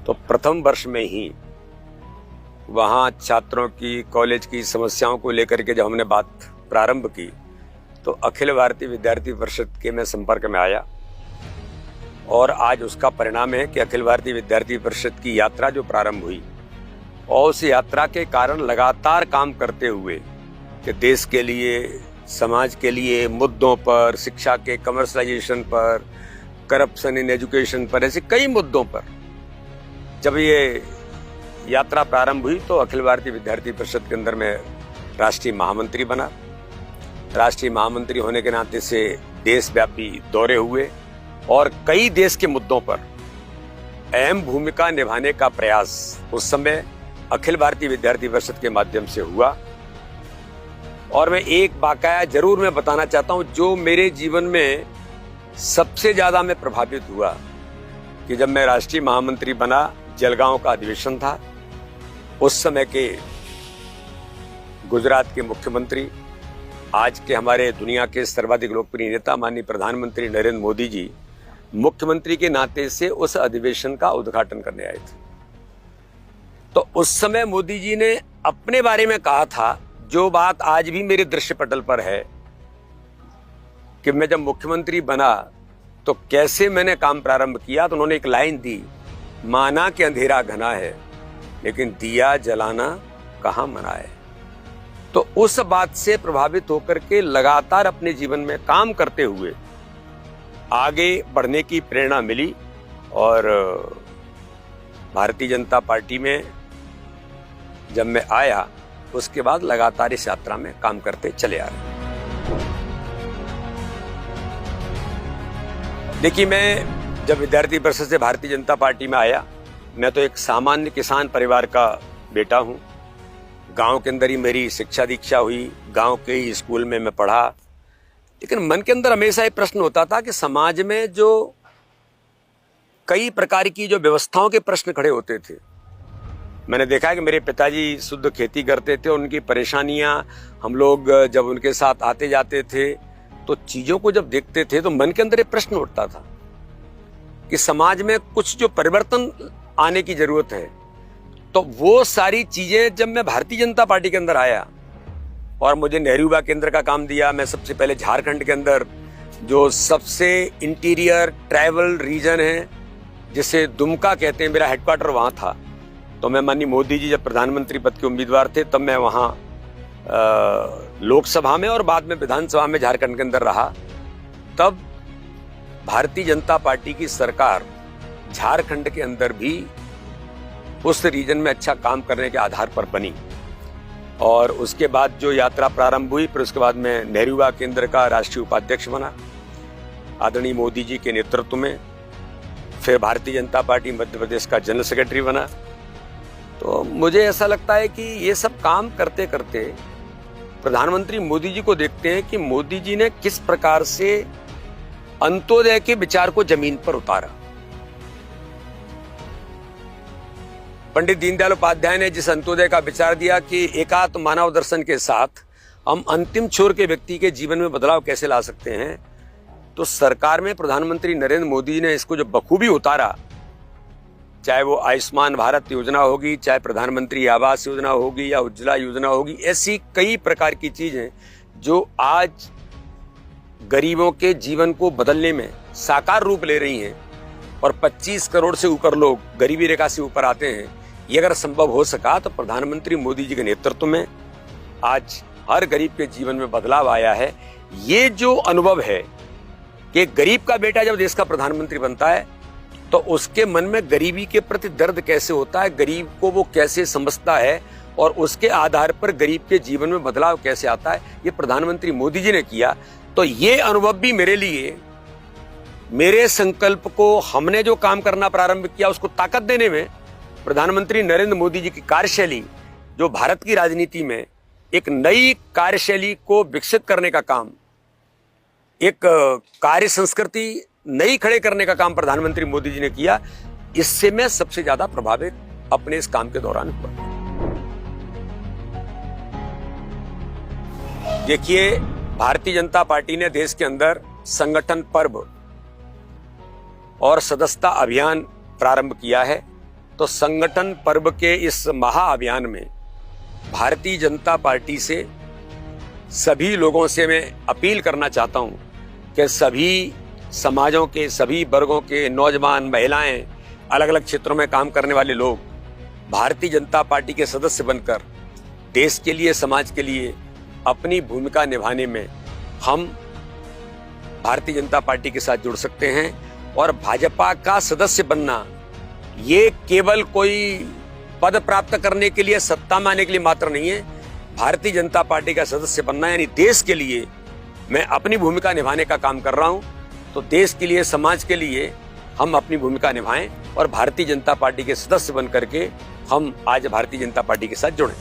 तो प्रथम वर्ष में ही वहाँ छात्रों की, कॉलेज की समस्याओं को लेकर के जब हमने बात प्रारंभ की तो अखिल भारतीय विद्यार्थी परिषद के मैं संपर्क में आया और आज उसका परिणाम है कि अखिल भारतीय विद्यार्थी परिषद की यात्रा जो प्रारंभ हुई और उस यात्रा के कारण लगातार काम करते हुए कि देश के लिए, समाज के लिए मुद्दों पर, शिक्षा के कमर्शलाइजेशन पर, करप्शन इन एजुकेशन पर, ऐसे कई मुद्दों पर जब ये यात्रा प्रारंभ हुई तो अखिल भारतीय विद्यार्थी परिषद के अंदर मैं राष्ट्रीय महामंत्री बना। राष्ट्रीय महामंत्री होने के नाते से देशव्यापी दौरे हुए और कई देश के मुद्दों पर अहम भूमिका निभाने का प्रयास उस समय अखिल भारतीय विद्यार्थी परिषद के माध्यम से हुआ। और मैं एक वाकया जरूर मैं बताना चाहता हूं जो मेरे जीवन में सबसे ज्यादा मैं प्रभावित हुआ कि जब मैं राष्ट्रीय महामंत्री बना, जलगांव का अधिवेशन था। उस समय के गुजरात के मुख्यमंत्री, आज के हमारे दुनिया के सर्वाधिक लोकप्रिय नेता माननीय प्रधानमंत्री नरेंद्र मोदी जी मुख्यमंत्री के नाते से उस अधिवेशन का उद्घाटन करने आए थे। तो उस समय मोदी जी ने अपने बारे में कहा था, जो बात आज भी मेरे दृश्य पटल पर है कि मैं जब मुख्यमंत्री बना तो कैसे मैंने काम प्रारंभ किया। तो उन्होंने एक लाइन दी, माना कि अंधेरा घना है लेकिन दिया जलाना कहाँ मना है। तो उस बात से प्रभावित होकर के लगातार अपने जीवन में काम करते हुए आगे बढ़ने की प्रेरणा मिली और भारतीय जनता पार्टी में जब मैं आया उसके बाद लगातार इस यात्रा में काम करते चले आ रहे। देखिए, मैं जब विद्यार्थी परिषद से भारतीय जनता पार्टी में आया, मैं तो एक सामान्य किसान परिवार का बेटा हूं। गांव के अंदर ही मेरी शिक्षा दीक्षा हुई, गांव के ही स्कूल में मैं पढ़ा। लेकिन मन के अंदर हमेशा ये प्रश्न होता था कि समाज में जो कई प्रकार की जो व्यवस्थाओं के प्रश्न खड़े होते थे। मैंने देखा है कि मेरे पिताजी शुद्ध खेती करते थे, उनकी परेशानियां हम लोग जब उनके साथ आते जाते थे तो चीजों को जब देखते थे तो मन के अंदर एक प्रश्न उठता था कि समाज में कुछ जो परिवर्तन आने की जरूरत है। तो वो सारी चीजें जब मैं भारतीय जनता पार्टी के अंदर आया और मुझे नेहरू युवा केंद्र का काम दिया, मैं सबसे पहले झारखंड के अंदर जो सबसे इंटीरियर ट्राइबल रीजन है जिसे दुमका कहते हैं, मेरा हेडक्वार्टर वहां था। तो मैं माननीय मोदी जी जब प्रधानमंत्री पद के उम्मीदवार थे तब मैं वहां लोकसभा में और बाद में विधानसभा में झारखंड के अंदर रहा। तब भारतीय जनता पार्टी की सरकार झारखंड के अंदर भी उस रीजन में अच्छा काम करने के आधार पर बनी और उसके बाद जो यात्रा प्रारंभ हुई, फिर उसके बाद मैं नेहरू युवा केंद्र का राष्ट्रीय उपाध्यक्ष बना आदरणीय मोदी जी के नेतृत्व में। फिर भारतीय जनता पार्टी मध्य प्रदेश का जनरल सेक्रेटरी बना। तो मुझे ऐसा लगता है कि ये सब काम करते करते प्रधानमंत्री मोदी जी को देखते हैं कि मोदी जी ने किस प्रकार से अंत्योदय के विचार को जमीन पर उतारा। पंडित दीनदयाल उपाध्याय ने जिस अंत्योदय का विचार दिया कि एकात्म मानव दर्शन के साथ हम अंतिम छोर के व्यक्ति के जीवन में बदलाव कैसे ला सकते हैं, तो सरकार में प्रधानमंत्री नरेंद्र मोदी ने इसको जो बखूबी उतारा, चाहे वो आयुष्मान भारत योजना होगी, चाहे प्रधानमंत्री आवास योजना होगी या उज्ज्वला योजना होगी, ऐसी कई प्रकार की चीजें जो आज गरीबों के जीवन को बदलने में साकार रूप ले रही हैं और 25 करोड़ से ऊपर लोग गरीबी रेखा से ऊपर आते हैं। ये अगर संभव हो सका तो प्रधानमंत्री मोदी जी के नेतृत्व में आज हर गरीब के जीवन में बदलाव आया है। ये जो अनुभव है कि गरीब का बेटा जब देश का प्रधानमंत्री बनता है तो उसके मन में गरीबी के प्रति दर्द कैसे होता है, गरीब को वो कैसे समझता है और उसके आधार पर गरीब के जीवन में बदलाव कैसे आता है, ये प्रधानमंत्री मोदी जी ने किया। तो ये अनुभव भी मेरे लिए, मेरे संकल्प को, हमने जो काम करना प्रारंभ किया उसको ताकत देने में प्रधानमंत्री नरेंद्र मोदी जी की कार्यशैली, जो भारत की राजनीति में एक नई कार्यशैली को विकसित करने का काम, एक कार्य संस्कृति नई खड़े करने का काम प्रधानमंत्री मोदी जी ने किया, इससे मैं सबसे ज्यादा प्रभावित अपने इस काम के दौरान हुआ। देखिए, भारतीय जनता पार्टी ने देश के अंदर संगठन पर्व और सदस्यता अभियान प्रारंभ किया है तो संगठन पर्व के इस महाअभियान में भारतीय जनता पार्टी से सभी लोगों से मैं अपील करना चाहता हूं कि सभी समाजों के, सभी वर्गों के नौजवान, महिलाएं, अलग अलग क्षेत्रों में काम करने वाले लोग भारतीय जनता पार्टी के सदस्य बनकर देश के लिए, समाज के लिए अपनी भूमिका निभाने में हम भारतीय जनता पार्टी के साथ जुड़ सकते हैं। और भाजपा का सदस्य बनना ये केवल कोई पद प्राप्त करने के लिए, सत्ता में आने के लिए मात्र नहीं है। भारतीय जनता पार्टी का सदस्य बनना यानी देश के लिए मैं अपनी भूमिका निभाने का काम कर रहा हूं। तो देश के लिए, समाज के लिए हम अपनी भूमिका निभाएं और भारतीय जनता पार्टी के सदस्य बन करके हम आज भारतीय जनता पार्टी के साथ जुड़ें।